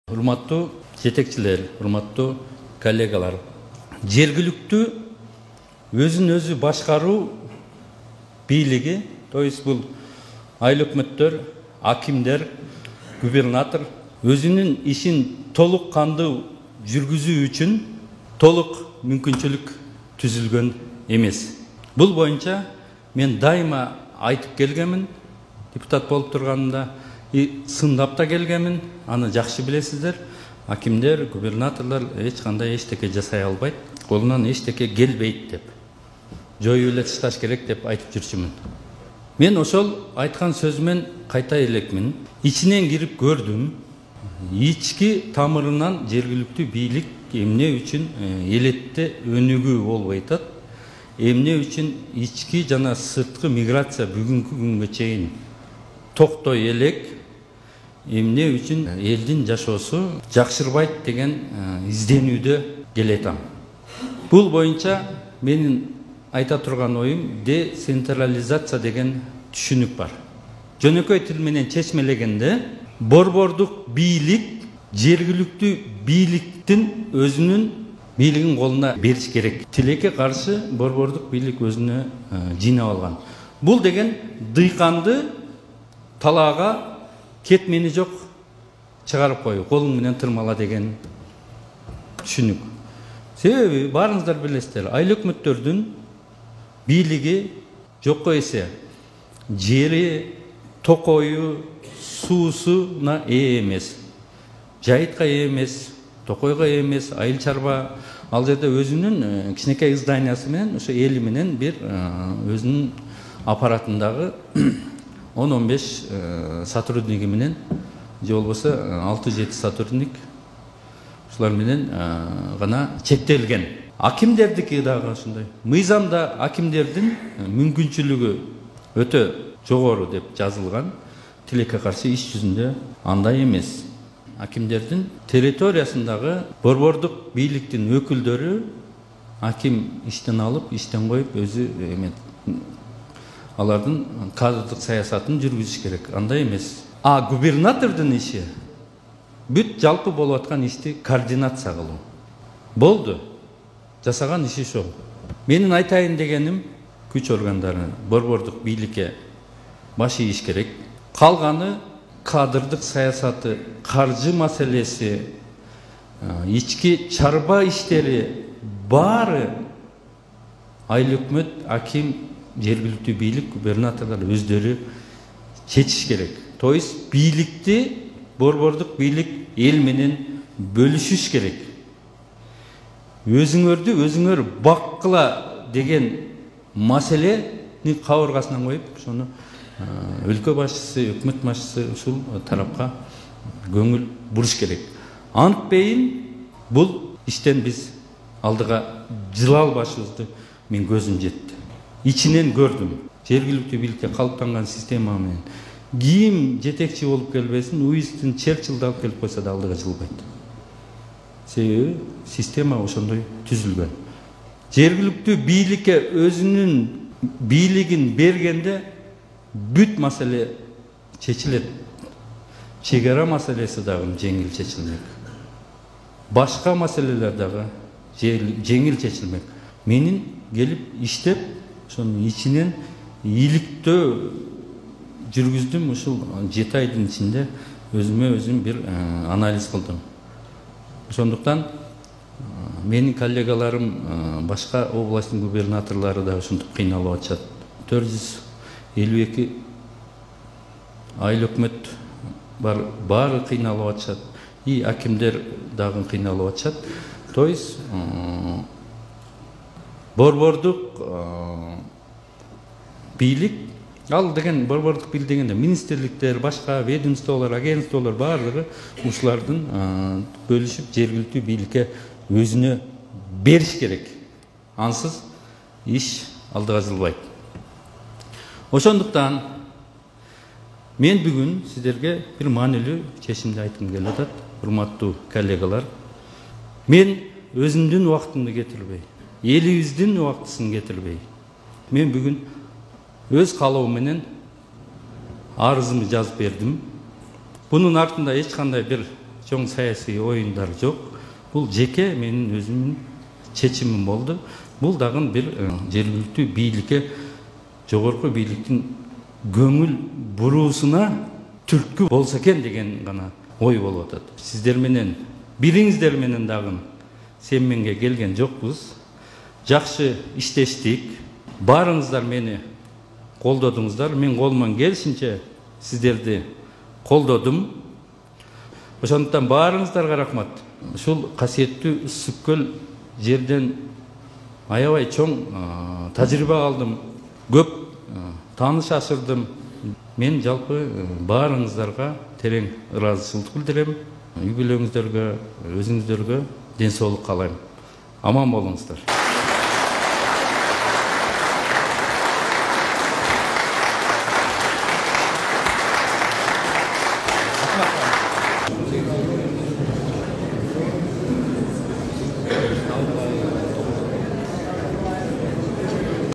Урматтуу жетекчилер, урматтуу коллегалар, жергиликтүү өзүн өзү башкаруу бийлиги, то есть бул айыл өкмөттөр, акимдер, губернатор өзүнүн ишин толук кандуу жүргүзүү үчүн толук мүмкүнчүлүк түзүлгөн эмес. Бул боюнча мен дайыма айтып келгенмин, депутат болуп турганымда, сындап да келгенмин, аны жакшы билесиздер. Акимдер, губернаторлор эч кандай эчтеке жасай албайт, колунан эчтеке келбейт деп, жоюп эле ташташ керек деп айтып жүрчүмүн. Мен ошол айткан сөзүмөн кайта элекмин. Ичинен кирип көрдүм. Ички тамырынан жергиликтүү бийлик эмне үчүн элетте өнүгүү болбой атат, эмне үчүн ички жана сырткы миграция бүгүнкү күнгө чейин токтой элек, эмне үчүн элдин жашоосу жакшырбайт деген изденүүдө келетам. Бул боюнча менин айта турган оюм децентрализация деген түшүнүк бар. Жөнөкөй тил менен чечмелегенде, борбордук бийлик жергиликтүү бийликтин өзүнүн бийлигин колуна бериш керек. Тилекке каршы борбордук бийлик өзүнө жыйнап алган. Бул деген дыйканды талаага кетмени жок чыгарып кою, колуң менен тырмала деген түшүнүк. Себеби баарыңыздар билесиздер, айыл өкмөттөрдүн бийлиги жокко эсе жери, токою, суусуна ээ эмес. Жайытка ээ эмес, токойго ээ эмес, айыл чарба ал жерде өзүнүн кичинекей зданиясы менен, ошо эли менен бир өзүнүн аппаратындагы 10-15 сотрудниги менен, же болбосо 6-7 сотрудник ушулар менен гана чектелген. Акимдердики дагы ошондой. Мыйзамда акимдердин мүмкүнчүлүгү өтө жогору деп жазылган. Тилекке каршы иш жүзүндө андай эмес. Акимдердин территориясындагы борбордук бийликтин өкүлдөрү аким иштен алып, иштен коюп, өзү алардын кадрдык саясатын жүргүзүш керек. Андай эмес. Губернатордун иши бүт жалпы болуп аткан ишти координация кылуу. Болду. Жасаган иши ошол. Менин айтайын дегеним, күч органдары борбордук бийликке баш ийиш керек. Калганы кадрдык саясаты, каржы маселеси, ички чарба иштери баары айыл өкмөт, аким, жергиликтүү бийлик, губернаторлор өздөрү чечиш керек. То есть бийликти борбордук бийлик эл менен бөлүшүш керек. Өзүңөрдү өзүңөр баккыла деген маселени кабыргасынан коюп, ошону өлкө башчысы, өкмөт башчысы ушул тарапка көңүл буруш керек. Антпейин бул иштен биз алдыга жыла албашыбызды мен көзүм жетти. Ичинен көрдүм. Жергиликтүү бийликте калыптанган система менен ким жетекчи болуп келбесин, Уинстон Черчиллди алып келип койсо да алдыга жылбайт. Себеби система ошондой түзүлгөн. Жергиликтүү бийликке өзүнүн бийлигин бергенде бүт маселе чечилет. Чегара маселеси дагы жеңил чечилмек. Башка маселелер дагы жеңил чечилмек. Менин келип иштеп, ошонун ичинен иликтөө жүргүздүм. Ушул 7 айдын ичинде өзүмө өзүм бир анализ кылдым. Ошондуктан менин коллегаларым, башка областтын губернаторлору да ушинтип кыйналып атышат. 452 айыл өкмөт баары кыйналып атышат. И акимдер дагы кыйналып атышат. То есть борбордук бийлик, ал деген борбордук бийлик дегенде министрликтер, башка ведомстволор, агентстволор баардыгы ушулардын бөлүшүп жергиликтүү бийликке өзүнө бериш керек. Ансыз иш алдыга жылбайт. Ошондуктан мен бүгүн сиздерге бир маанилүү чечимди айткым келип атат, урматтуу коллегалар. Мен өзүмдүн убактымды кетирбей, элибиздин убактысын кетирбей, мен бүгүн өз калоом менен арызымды жазып бердим. Bunun артында эч кандай бир чоң саясий оюндар жок. Бул жеке менин өзүмдүн чечимим болду. Бул дагы бир жергиликтүү бийликке, жогорку бийликтин көңүл буруусуна түрткү болсо экен деген гана ой болуп атат. Сиздер менен, бириңиздер менен дагы семменге келген жокпуз. Жакшы иштештик. Барыңыздар мени колдодуңуздар. Мен колуман келишинче сиздерди колдодум. Ошондуктан барыңыздарга рахмат. Ушул касиеттүү Ысык-Көл жерден аябай чоң тажрыйба алдым. Көп тааныш ашырдым. Мен жалпы барыңыздарга терең ыраазычылык билдирем. Үй бүлөңүздөргө, өзүңүздөргө ден соолук каалайм. Аман болуңуздар. Rahmat.